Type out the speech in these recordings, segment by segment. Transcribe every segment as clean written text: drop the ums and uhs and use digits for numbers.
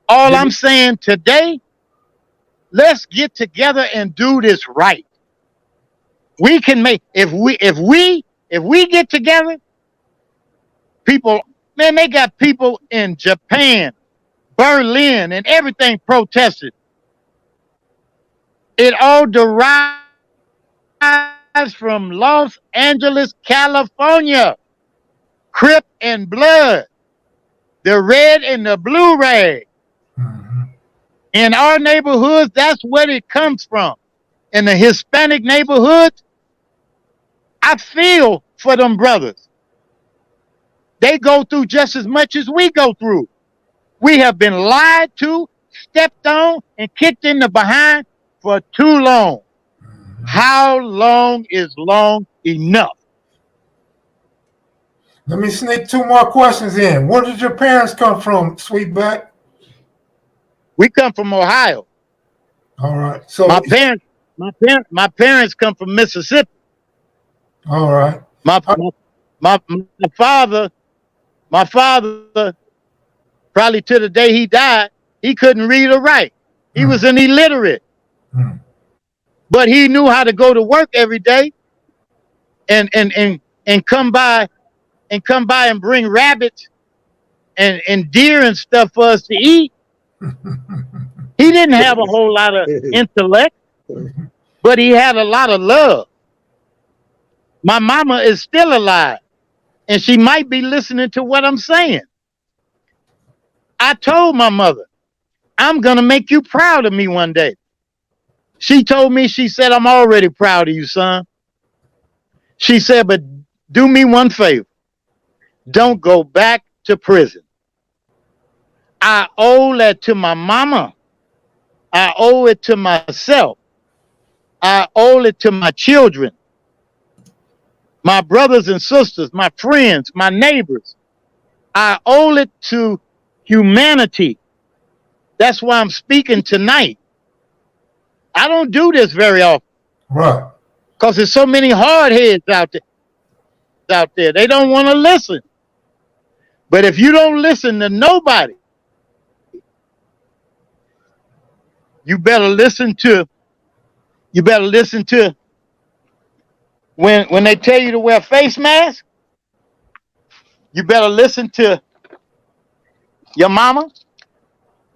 All I'm saying today, let's get together and do this right. We can make if we get together, people, man, they got people in Japan, Berlin, and everything protested. It all derives from Los Angeles, California. Crip and blood, the red and the blue rag. In our neighborhoods, that's where it comes from. In the Hispanic neighborhoods, I feel for them brothers. They go through just as much as we go through. We have been lied to, stepped on, and kicked in the behind for too long. How long is long enough? Let me sneak 2 more questions in. Where did your parents come from, Sweetback? We come from Ohio. All right. So my parents come from Mississippi. All right. My father, probably to the day he died, he couldn't read or write. He was an illiterate. But he knew how to go to work every day and come by and bring rabbits and deer and stuff for us to eat. He didn't have a whole lot of intellect, but he had a lot of love. My mama is still alive, and she might be listening to what I'm saying. I told my mother, I'm going to make you proud of me one day. She told me, she said, I'm already proud of you, son. She said, but do me one favor. Don't go back to prison. I owe that to my mama. I owe it to myself. I owe it to my children, my brothers and sisters, my friends, my neighbors. I owe it to humanity. That's why I'm speaking tonight. I don't do this very often. Right. Because there's so many hard heads out there. They don't want to listen. But if you don't listen to nobody, you better listen to when they tell you to wear face mask, you better listen to your mama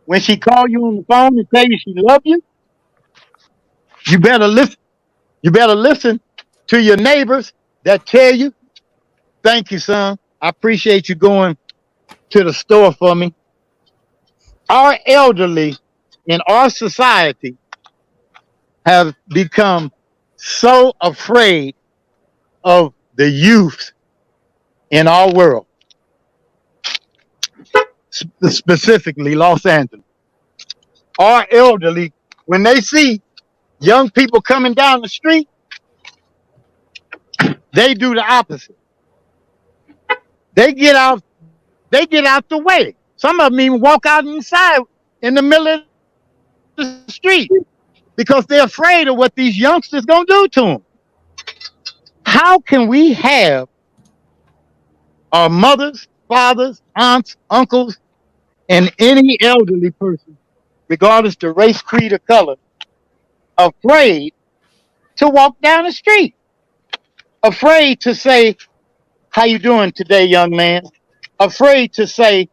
when she call you on the phone and tell you she love you. You better listen to your neighbors that tell you, thank you, son. I appreciate you going to the store for me. Our elderly in our society have become so afraid of the youth in our world, specifically Los Angeles. Our elderly, when they see young people coming down the street, they do the opposite. They get out the way. Some of them even walk out inside in the middle of the street because they're afraid of what these youngsters gonna do to them. How can we have our mothers, fathers, aunts, uncles, and any elderly person, regardless to race, creed, or color, afraid to walk down the street? Afraid to say, how you doing today, young man? Afraid to say,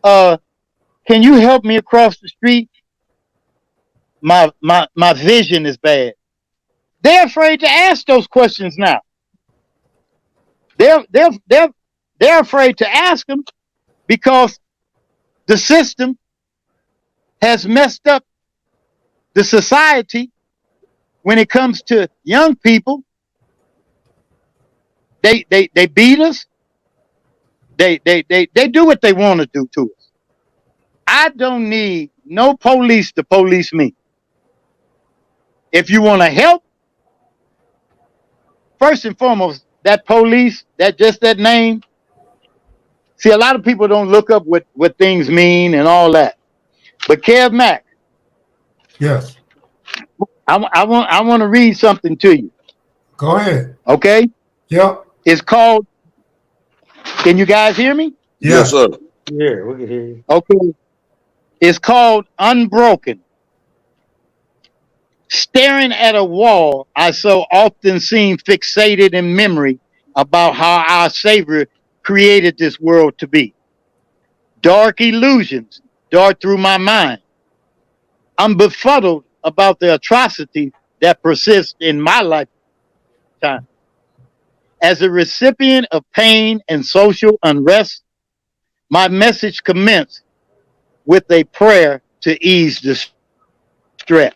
can you help me across the street? My vision is bad. They're afraid to ask those questions now. They're afraid to ask them because the system has messed up the society when it comes to young people. They beat us. They do what they want to do to us. I don't need no police to police me. If you want to help, first and foremost, that police, that name. See, a lot of people don't look up what things mean and all that. But Kev Mac. Yes. I want to read something to you. Go ahead. Okay? Yep. It's called, can you guys hear me? Yes, sir. Yeah, we can hear you. Okay. It's called Unbroken. Staring at a wall, I so often seem fixated in memory about how our Savior created this world to be. Dark illusions dart through my mind. I'm befuddled about the atrocity that persists in my lifetime. As a recipient of pain and social unrest, my message commenced with a prayer to ease the stress.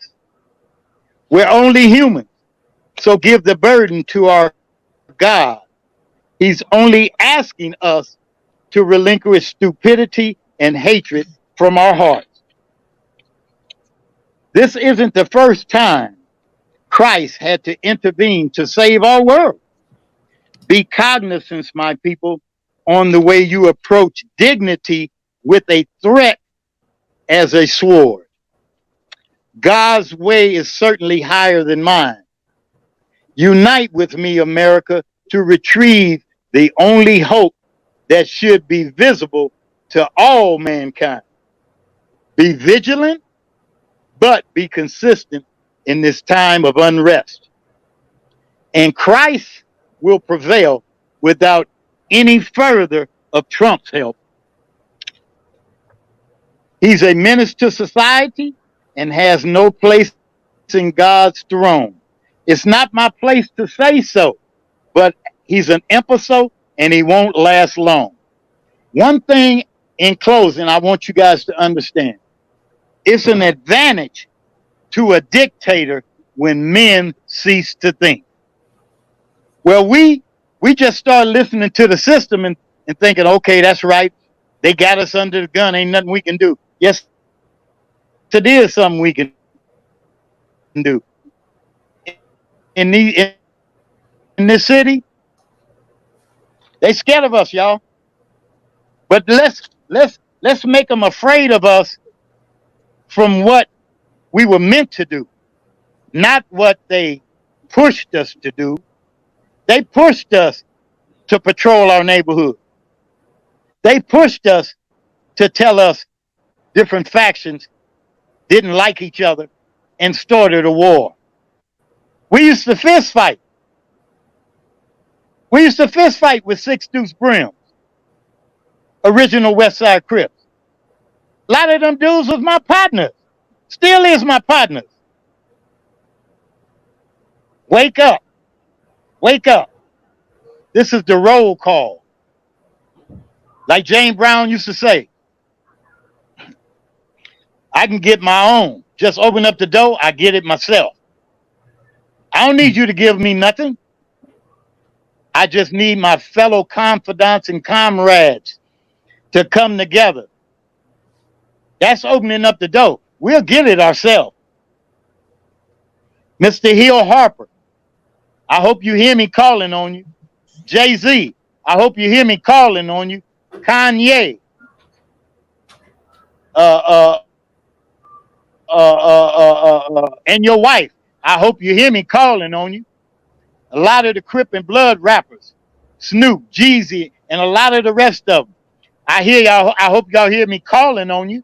We're only humans, so give the burden to our God. He's only asking us to relinquish stupidity and hatred from our hearts. This isn't the first time Christ had to intervene to save our world. Be cognizant, my people, on the way you approach dignity with a threat as a sword. God's way is certainly higher than mine. Unite with me, America, to retrieve the only hope that should be visible to all mankind. Be vigilant, but be consistent in this time of unrest. And Christ will prevail without any further of Trump's help. He's a menace to society and has no place in God's throne. It's not my place to say so, but he's an imbecile and he won't last long. One thing in closing, I want you guys to understand. It's an advantage to a dictator when men cease to think. Well, we just start listening to the system and thinking, okay, that's right. They got us under the gun. Ain't nothing we can do. Yes, it is something we can do. In this city, they scared of us, y'all. But let's make them afraid of us from what we were meant to do, not what they pushed us to do. They pushed us to patrol our neighborhood. They pushed us to tell us different factions didn't like each other and started a war. We used to fist fight. We used to fist fight with 6 Deuce Brims, original West Side Crips. A lot of them dudes was my partners. Still is my partners. Wake up. Wake up. This is the roll call. Like James Brown used to say, I can get my own. Just open up the door, I get it myself. I don't need you to give me nothing. I just need my fellow confidants and comrades to come together. That's opening up the door. We'll get it ourselves. Mr. Hill Harper, I hope you hear me calling on you. Jay-Z, I hope you hear me calling on you. Kanye, and your wife, I hope you hear me calling on you. A lot of the Crip and Blood rappers, Snoop, Jeezy, and a lot of the rest of them. I hear y'all. I hope y'all hear me calling on you.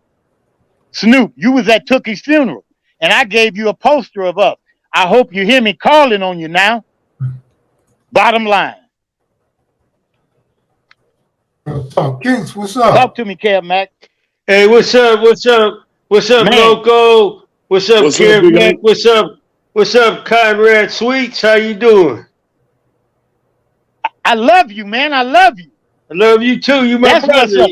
Snoop, you was at Tookie's funeral, and I gave you a poster of us. I hope you hear me calling on you now. Bottom line. Keith, what's up? Talk to me, Kev Mac. Hey, what's up? What's up? What's up, Man. Loco? What's up, Kev Mac? What's up? What's up, Conrad Sweets? How you doing? I love you, man. I love you. I love you too. You my brother.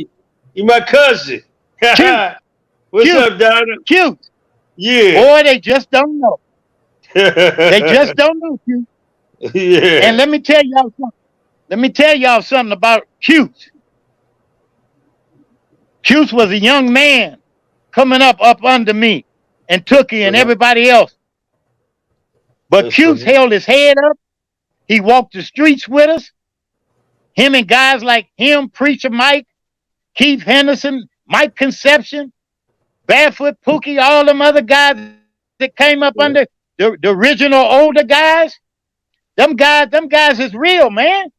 You my cousin. What's up, Donna? Cute. Yeah. Boy, they just don't know. They just don't know, Cute. Yeah. And let me tell y'all something. Let me tell y'all something about Cute. Cute was a young man coming up under me and Tookie and everybody else. But Cute held his head up. He walked the streets with us. Him and guys like him, Preacher Mike, Keith Henderson, Mike Conception, Barefoot Pookie, all them other guys that came up under the original older guys. Them guys is real, man.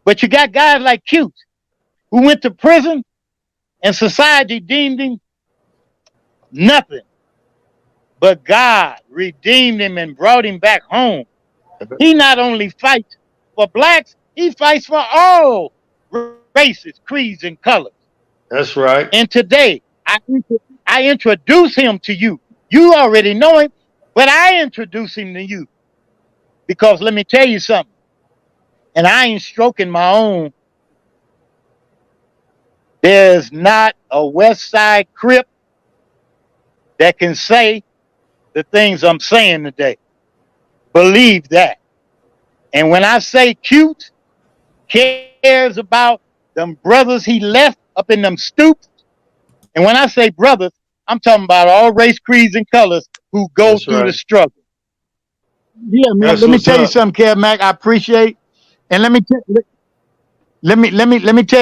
But you got guys like Cute who went to prison and society deemed him nothing. But God redeemed him and brought him back home. He not only fights for blacks, he fights for all races, creeds, and colors. That's right. And today, I introduce him to you. You already know him, but I introduce him to you. Because let me tell you something. And I ain't stroking my own. There's not a West Side Crip that can say the things I'm saying today. Believe that. And when I say cute, cares about them brothers he left up in them stoops. And when I say brothers, I'm talking about all race, creeds, and colors who go That's through right. the struggle. Yeah, man. That's Let me what's tell you up. something, Kev Mac. I appreciate, and let me tell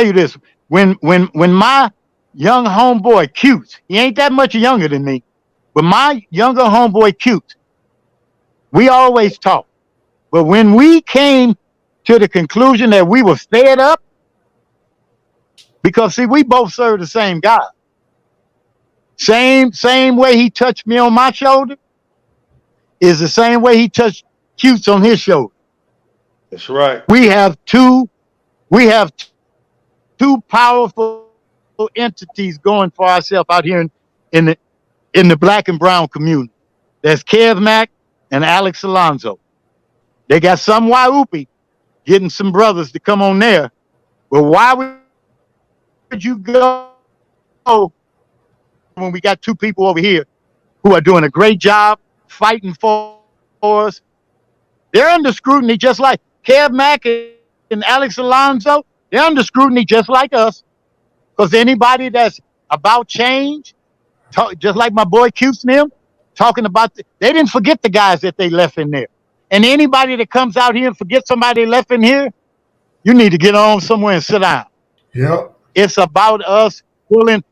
you this. When my young homeboy Cute, he ain't that much younger than me, but my younger homeboy Cute, we always talk. But when we came to the conclusion that we were fed up, because see, we both serve the same God. Same way he touched me on my shoulder is the same way he touched Cutes on his shoulder. That's right. We have two powerful entities going for ourselves out here in the black and brown community. There's Kev Mac and Alex Alonso. They got some Waiupi getting some brothers to come on there. But why would you go when we got two people over here who are doing a great job fighting for us? They're under scrutiny just like Kev Mac and Alex Alonso. They're under scrutiny just like us. Because anybody that's about change, just like my boy Cutes and them, talking about, they didn't forget the guys that they left in there. And anybody that comes out here and forgets somebody they left in here, you need to get on somewhere and sit down. Yep. It's about us pulling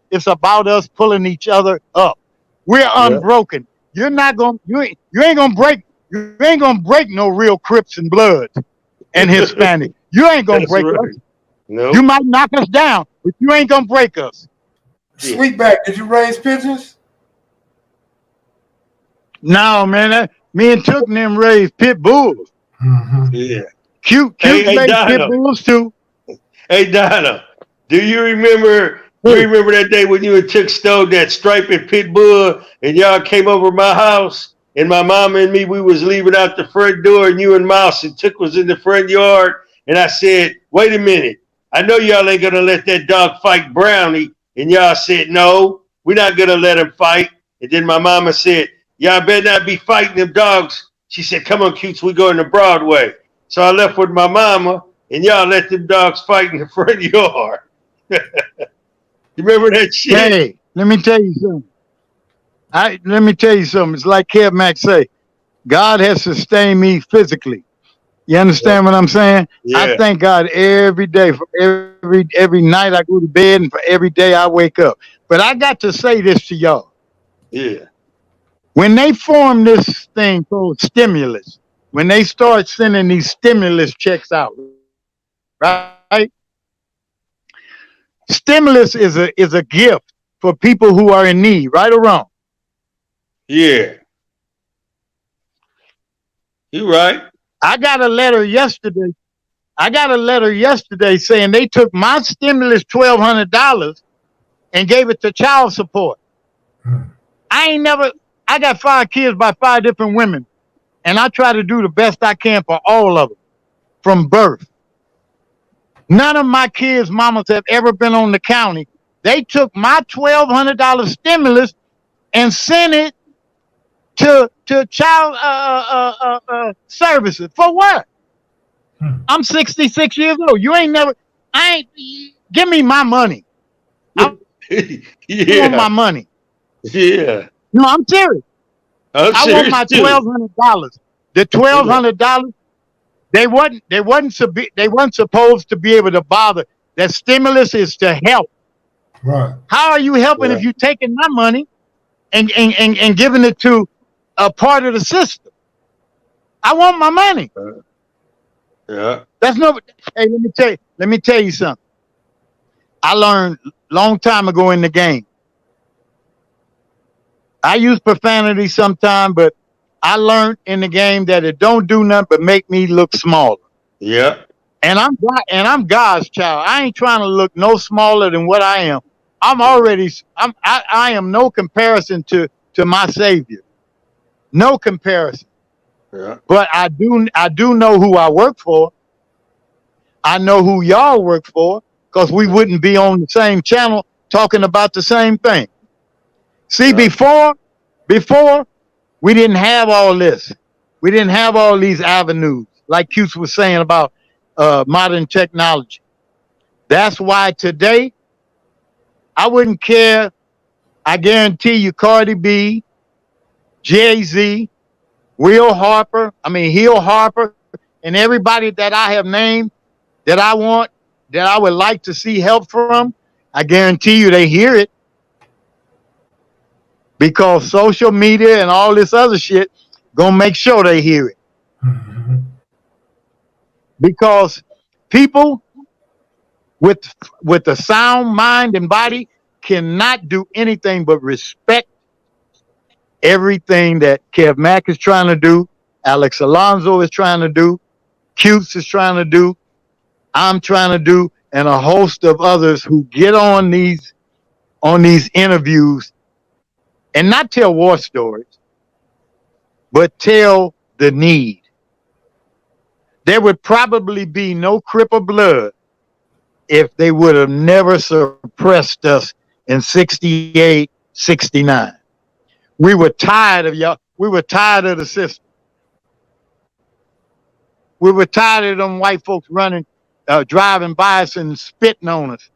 each other up. We're unbroken. You're not gonna you ain't gonna break no real Crips and Bloods and Hispanic. You ain't gonna break us. Nope. You might knock us down, but you ain't gonna break us. Sweetback, did you raise pigeons? No, man. Me and Took and them raised pit bulls. Mm-hmm. Yeah. Cute raised pit bulls too. Hey Donna, do you remember that day when you and Took stole that striped pit bull and y'all came over my house and my mama and me, we was leaving out the front door and you and Mouse and Took was in the front yard and I said, wait a minute, I know y'all ain't gonna let that dog fight Brownie. And y'all said, no, we're not gonna let him fight. And then my mama said, y'all better not be fighting them dogs. She said, come on, Cutes, we going to Broadway. So I left with my mama and y'all let them dogs fight in the front yard. You remember that shit? Hey, let me tell you something. It's like Kev Mac say, God has sustained me physically. You understand what I'm saying? Yeah. I thank God every day for every night I go to bed and for every day I wake up. But I got to say this to y'all. Yeah. When they formed this thing called stimulus, when they start sending these stimulus checks out, right? Stimulus is a gift for people who are in need, right or wrong? Yeah. You right. I got a letter yesterday saying they took my stimulus $1,200 and gave it to child support. I got 5 kids by 5 different women, and I try to do the best I can for all of them from birth. None of my kids' mamas have ever been on the county. They took my $1,200 stimulus and sent it to child services. For what? I'm 66 years old. Give me my money. I want my money. Yeah. No, I'm serious. I want my $1,200. The $1,200, they weren't supposed to be able to bother. That stimulus is to help. Right. How are you helping if you're taking my money and giving it to a part of the system? I want my money. Yeah. Hey, let me tell you something. I learned a long time ago in the game. I use profanity sometimes, but I learned in the game that it don't do nothing but make me look smaller. Yeah. And I'm God's child. I ain't trying to look no smaller than what I am. I am no comparison to my Savior. No comparison. Yeah. But I do know who I work for. I know who y'all work for, because we wouldn't be on the same channel talking about the same thing. See, before we didn't have all this. We didn't have all these avenues, like Cuse was saying about modern technology. That's why today, I wouldn't care. I guarantee you, Cardi B, Jay-Z, Hill Harper, and everybody that I have named that I would like to see help from, I guarantee you they hear it. Because social media and all this other shit gonna make sure they hear it. Mm-hmm. Because people with a sound mind and body cannot do anything but respect everything that Kev Mac is trying to do, Alex Alonso is trying to do, Cutes is trying to do, I'm trying to do, and a host of others who get on these interviews and not tell war stories, but tell the need. There would probably be no Crip or blood if they would have never suppressed us in 68, 69. We were tired of y'all. We were tired of the system. We were tired of them white folks driving by us and spitting on us.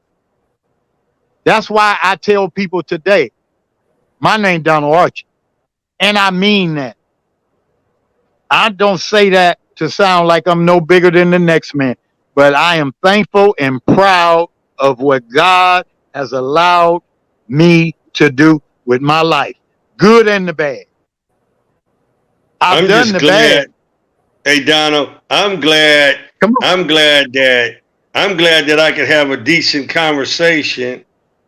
That's why I tell people today, my name Donald Archie, and I mean that. I don't say that to sound like I'm no bigger than the next man, but I am thankful and proud of what God has allowed me to do with my life, good and the bad. I've done the bad. Hey Donald, I'm glad that I could have a decent conversation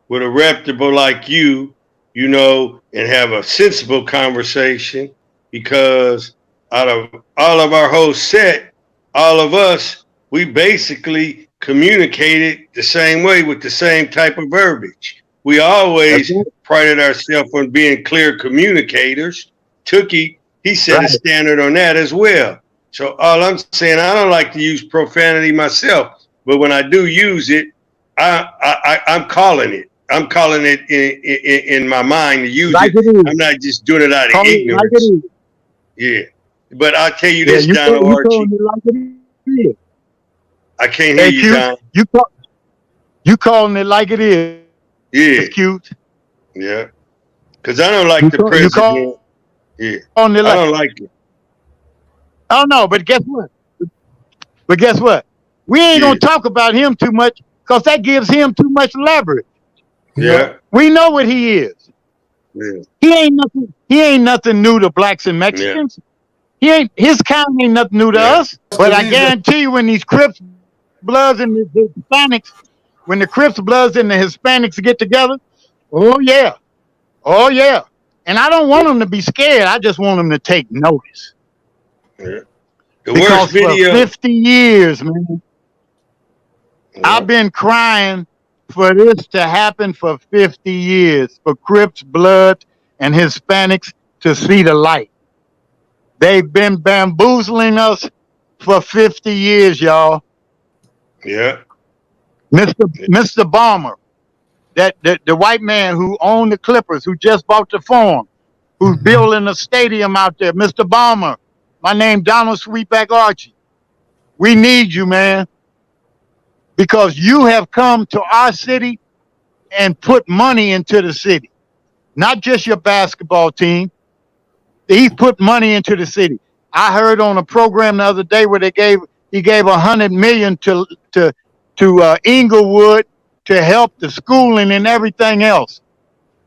with a reputable like you, and have a sensible conversation, because out of all of our whole set, all of us, we basically communicated the same way with the same type of verbiage. We always prided ourselves on being clear communicators. Tookie, he set a standard on that as well. So all I'm saying, I don't like to use profanity myself, but when I do use it, I'm calling it. I'm calling it in my mind to use it. I'm not just doing it out of ignorance. Yeah. But I'll tell you this, Donald Archie. I can't hear you, Don. You calling it like it is. Yeah. It's cute. Yeah. Because I don't like the president. Yeah. I don't like it. Oh, no, but guess what? We ain't going to talk about him too much, because that gives him too much leverage. Yeah. We know what he is. Yeah. He ain't nothing new to blacks and Mexicans. His kind ain't nothing new to us. But I guarantee you, when these Crips, Bloods, and the Hispanics, when the Crips, Bloods, and the Hispanics get together, oh yeah. And I don't want them to be scared. I just want them to take notice. Yeah. Because for 50 years, man, I've been crying for this to happen for 50 years, for Crips, Blood, and Hispanics to see the light. They've been bamboozling us for 50 years, y'all. Yeah. Mr. Balmer, the white man who owned the Clippers, who just bought the farm, who's building a stadium out there, Mr. Balmer, my name Donald Sweetback Archie. We need you, man, because you have come to our city and put money into the city. Not just your basketball team. He's put money into the city. I heard on a program the other day where he gave $100 million to Inglewood to help the schooling and everything else.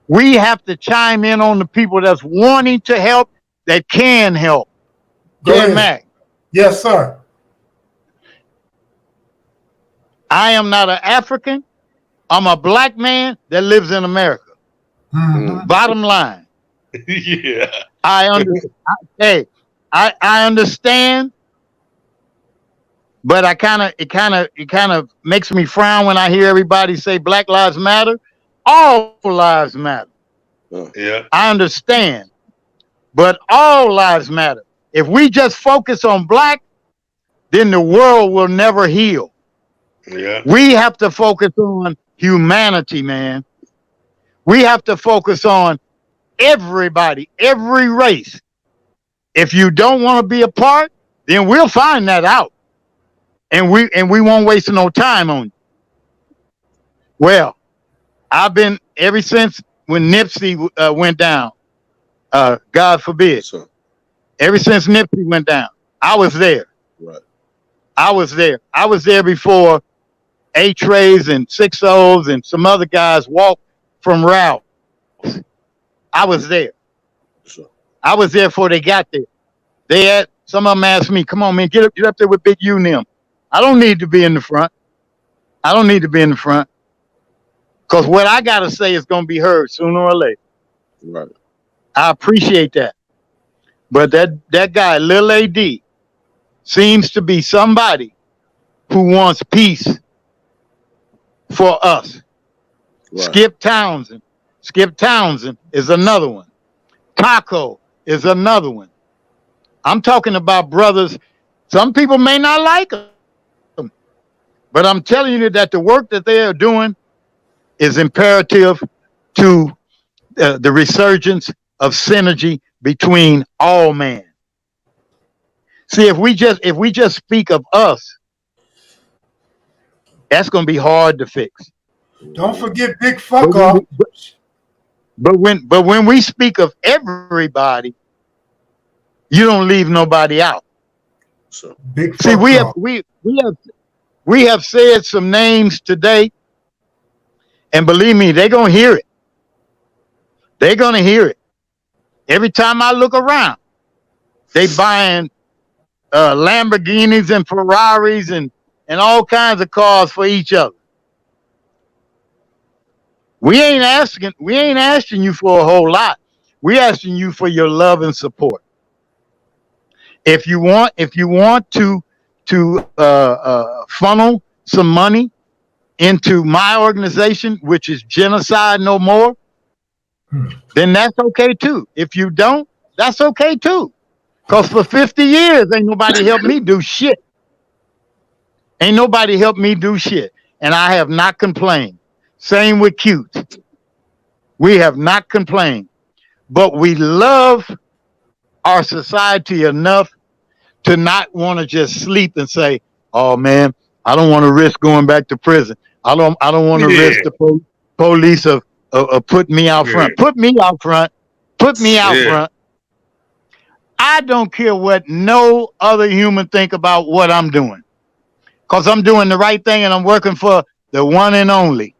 We have to chime in on the people that's wanting to help, that can help. Kev Mac. Yes, sir. I am not an African. I'm a black man that lives in America. Mm-hmm. Bottom line. Yeah. Hey, I understand, but it kind of makes me frown when I hear everybody say Black Lives Matter. All lives matter. Yeah. I understand, but all lives matter. If we just focus on black, then the world will never heal. Yeah. We have to focus on humanity, man. We have to focus on everybody, every race. If you don't want to be a part, then we'll find that out. And we won't waste no time on you. Well, I've been ever since when Nipsey went down, God forbid. So, Ever since Nipsey went down, I was there. right. I was there. I was there before A-Trays and 6-O's and some other guys walked from Ralph's. I was there. So, I was there before they got there. They had some of them asked me, "Come on, man, get up there with Big U and them." I don't need to be in the front. I don't need to be in the front. Because what I gotta say is gonna be heard sooner or later. right. I appreciate that. But that guy, Lil AD, seems to be somebody who wants peace for us. Right. Skip Townsend. Skip Townsend is another one. Taco is another one. I'm talking about brothers. Some people may not like them, but I'm telling you that the work that they are doing is imperative to the resurgence of synergy between all man. See, if we just speak of us, that's going to be hard to fix. Don't forget Big Fuck Off. But when we speak of everybody, you don't leave nobody out. So, Big See, Fuck Off. we have said some names today, and believe me, they're gonna hear it. They're gonna hear it. Every time I look around, they buying Lamborghinis and Ferraris and all kinds of cars for each other. We ain't asking you for a whole lot. We're asking you for your love and support. If you want to funnel some money into my organization, which is Genocide No More, then that's okay too. If you don't, that's okay too. Because for 50 years, ain't nobody helped me do shit. Ain't nobody helped me do shit. And I have not complained. Same with Cute. We have not complained. But we love our society enough to not want to just sleep and say, "Oh man, I don't want to risk going back to prison. I don't want to risk the police of putting me out front. Put me out front. Put me out front. I don't care what no other human think about what I'm doing. Because I'm doing the right thing and I'm working for the one and only.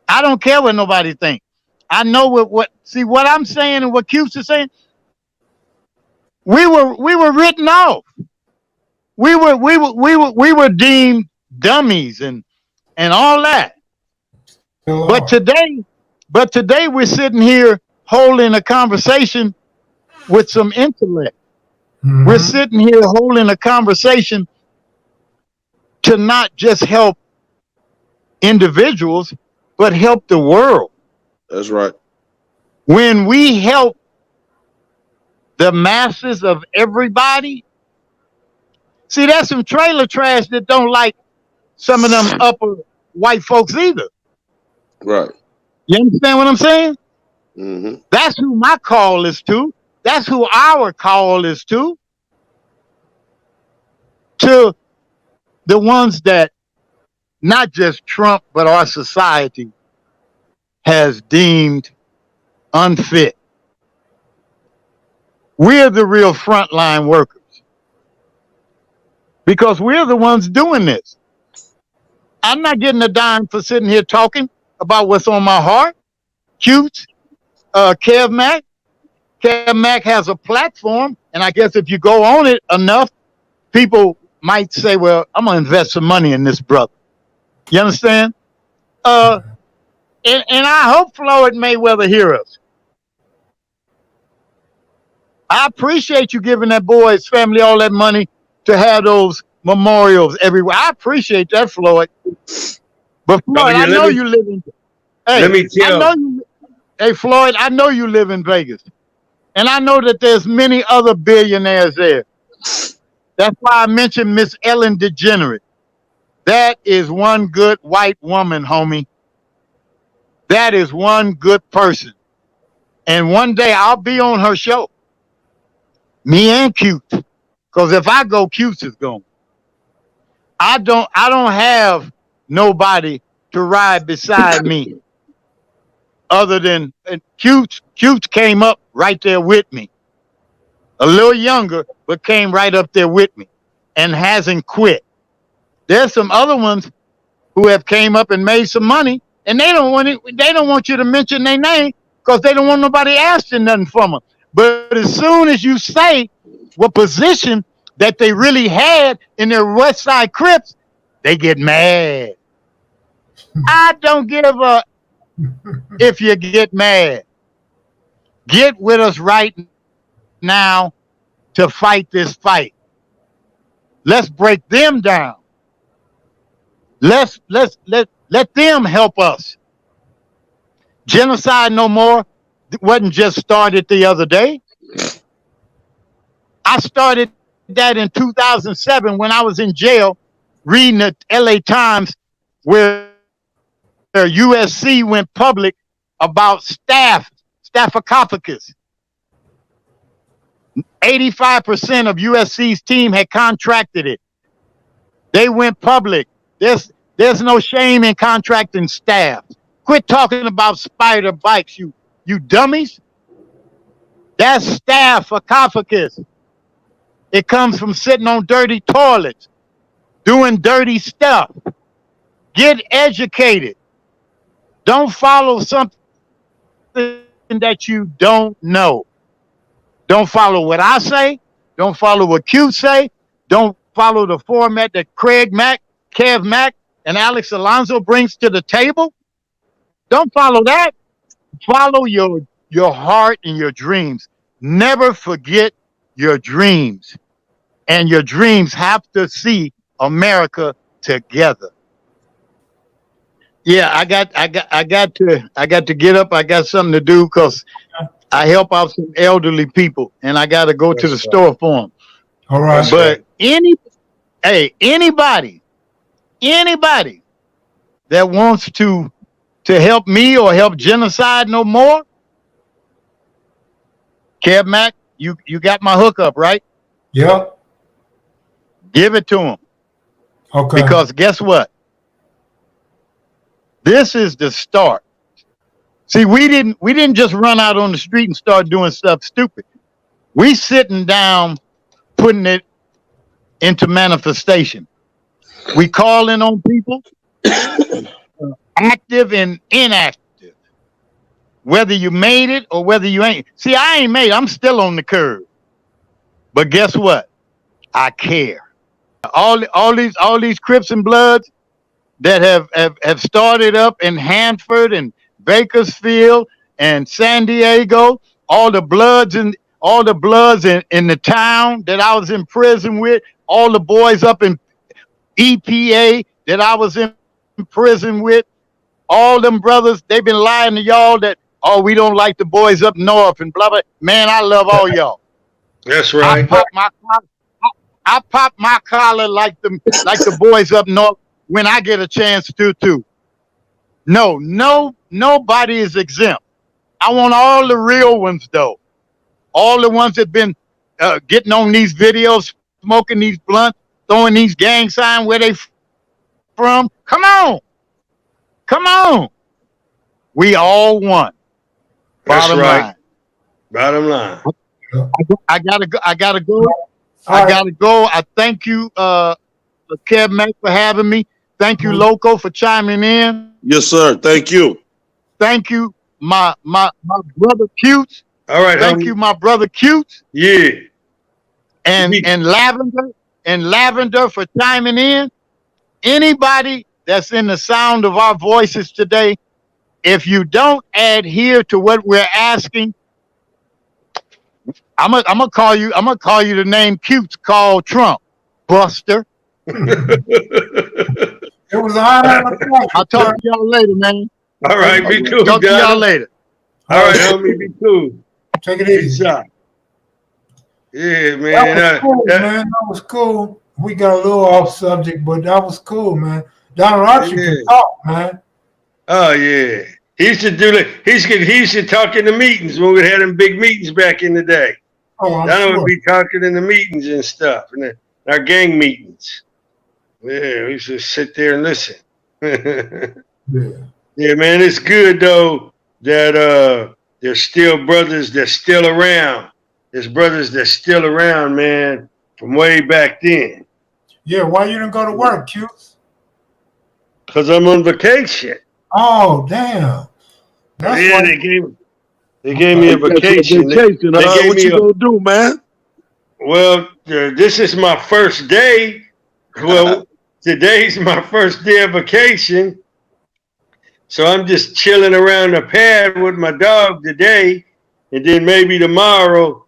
I don't care what nobody thinks. I know what I'm saying and what Cubes is saying. We were written off. We were deemed dummies and all that. But today we're sitting here holding a conversation with some intellect. Mm-hmm. We're sitting here holding a conversation to not just help individuals, but help the world. That's right. When we help the masses of everybody, see, that's some trailer trash that don't like some of them upper white folks either. Right. You understand what I'm saying? Mm-hmm. That's who my call is to. That's who our call is to. To the ones that not just Trump, but our society has deemed unfit. We're the real frontline workers because we're the ones doing this. I'm not getting a dime for sitting here talking about what's on my heart. Cute, Kev Mac. Kev Mac has a platform, and I guess if you go on it enough, people might say, well, I'm going to invest some money in this brother. You understand? And I hope Floyd Mayweather hear us. I appreciate you giving that boy's family all that money to have those memorials everywhere. I appreciate that, Floyd. But Oh Floyd, yeah, I know you live in. let Hey, me I know tell. you. Hey, Floyd, I know you live in Vegas, and I know that there's many other billionaires there. That's why I mentioned Miss Ellen DeGeneres. That is one good white woman, homie. That is one good person. And one day I'll be on her show. Me and Cute. Because if I go, Cute is going. I don't have nobody to ride beside me other than Cute. Cute came up right there with me. A little younger, but came right up there with me and hasn't quit. There's some other ones who have came up and made some money, and they don't want it. They don't want you to mention their name because they don't want nobody asking nothing from them. But as soon as you say what position that they really had in their West Side Crips, they get mad. I don't give a if you get mad. Get with us right now to fight this fight. Let's break them down. Let them help us. Genocide No More wasn't just started the other day. I started that in 2007 when I was in jail reading the LA Times where USC went public about staphylococcus. 85% of USC's team had contracted it. They went public. There's no shame in contracting staff. Quit talking about spider bites, you dummies. That's staphylococcus. It comes from sitting on dirty toilets, doing dirty stuff. Get educated. Don't follow something that you don't know. Don't follow what I say. Don't follow what Q say. Don't follow the format that Craig Mac, Kev Mac, and Alex Alonso brings to the table. Don't follow that. Follow your heart and your dreams. Never forget your dreams. And your dreams have to see America together. Yeah, I got to get up. I got something to do because I help out some elderly people, and I got to go to the store for them. All right. But anybody that wants to help me or help Genocide No More, Kev Mac, you got my hookup, right? Yep. Give it to him. Okay. Because guess what? This is the start. See, we didn't just run out on the street and start doing stuff stupid. We sitting down, putting it into manifestation. We calling on people, active and inactive. Whether you made it or whether you ain't. See, I ain't made it. I'm still on the curve. But guess what? I care. All these Crips and Bloods that have started up in Hanford and Bakersfield and San Diego, all the bloods in the town that I was in prison with, all the boys up in EPA that I was in prison with, all them brothers, they've been lying to y'all that, oh, we don't like the boys up north and blah, blah. Man, I love all y'all. That's right. I pop my collar like the boys up north when I get a chance to too. No, nobody is exempt. I want all the real ones though. All the ones that been getting on these videos, smoking these blunts, throwing these gang signs where they from. Come on. We all won. That's Bottom right. line. Bottom line. I gotta go. I thank you, Kev Mac, for having me. Thank you, Loco, for chiming in. Yes, sir. Thank you. Thank you, my brother Cute. All right. Thank you, my brother Cute. Yeah. And Lavender for chiming in. Anybody that's in the sound of our voices today, if you don't adhere to what we're asking, I'm gonna call you the name cutes called Trump, Buster. It was an honor and a pleasure. I'll talk to y'all later, man. All right, be cool, Talk to y'all Donald. later. All right, homie, be cool. Take it Peace easy. out. Yeah, man. That was cool, man. That was cool. We got a little off subject, but that was cool, man. Donald Archie can talk, man. Oh yeah, he used to do that. He used to talk in the meetings when we had them big meetings back in the day. Oh, I'm Donald sure. would be talking in the meetings and stuff, and our gang meetings. Yeah, we used to sit there and listen. Yeah, man, it's good though that there's still brothers that's still around. There's brothers that's still around, man, from way back then. Yeah, why you didn't go to work, Cutes? Cause I'm on vacation. Oh, damn. That's Yeah, why. they gave me a vacation. They gave what me you gonna do, man? Well, this is my first day. Well, today's my first day of vacation. So I'm just chilling around the pad with my dog today. And then maybe tomorrow,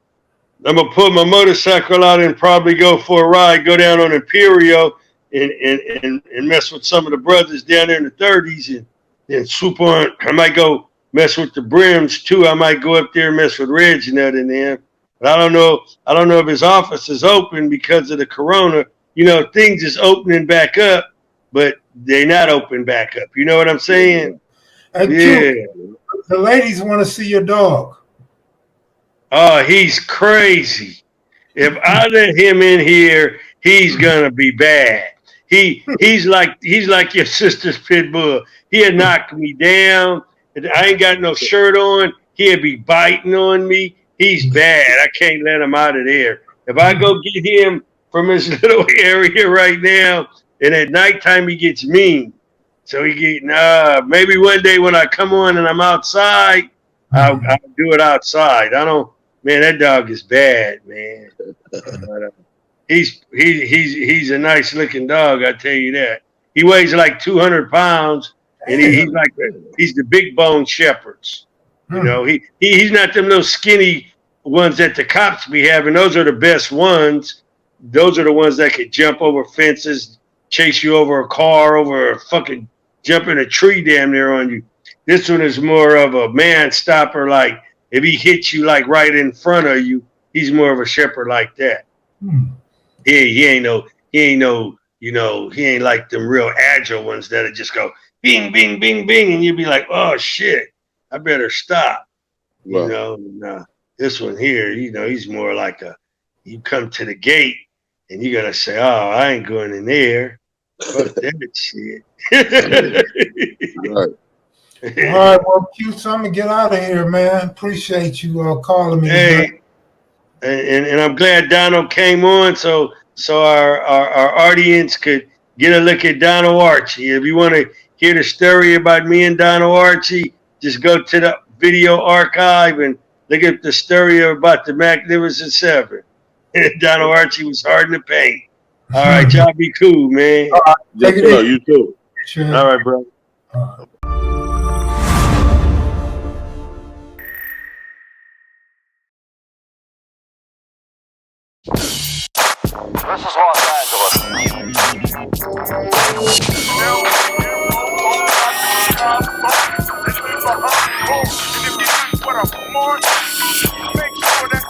I'm going to put my motorcycle out and probably go for a ride, go down on Imperial and mess with some of the brothers down there in the 30s and swoop on. I might go mess with the Brims too. I might go up there and mess with Reginald and them. But I don't know if his office is open because of the corona. You know, things is opening back up, but they're not open back up. You know what I'm saying? And Yeah. the ladies want to see your dog. Oh, he's crazy. If I let him in here, he's gonna be bad. He's like your sister's pit bull. He'd knock me down. I ain't got no shirt on. He'd be biting on me. He's bad. I can't let him out of there. If I go get him from his little area right now, and at nighttime he gets mean. So maybe one day when I come on and I'm outside, I'll do it outside. Man, that dog is bad, man. But, he's a nice looking dog, I tell you that. He weighs like 200 pounds, and he's the big bone shepherds. You know, he's not them little skinny ones that the cops be having. Those are the best ones. Those are the ones that could jump over fences, chase you over a car, over a fucking jump in a tree damn near on you. This one is more of a man stopper. Like if he hits you like right in front of you, he's more of a shepherd like that. He ain't like them real agile ones that'll just go bing, bing, bing, bing, and you'll be like, oh shit, I better stop. Wow. You know, and, this one here, he's more like you come to the gate and you're gonna say, oh, I ain't going in there. Fuck that shit. Right. All right, well, Cutes, I'm gonna get out of here, man. Appreciate you calling me. Hey, and I'm glad Donald came on, so our audience could get a look at Donald Archie. If you want to hear the story about me and Donald Archie, just go to the video archive and look at the story about the Magnificent Seven. Donald Archie was hard in the paint. All right, y'all be cool, man. All right, Yes, take it sir. easy. You too. Sure. All right, bro. This is Los Angeles. Make sure that's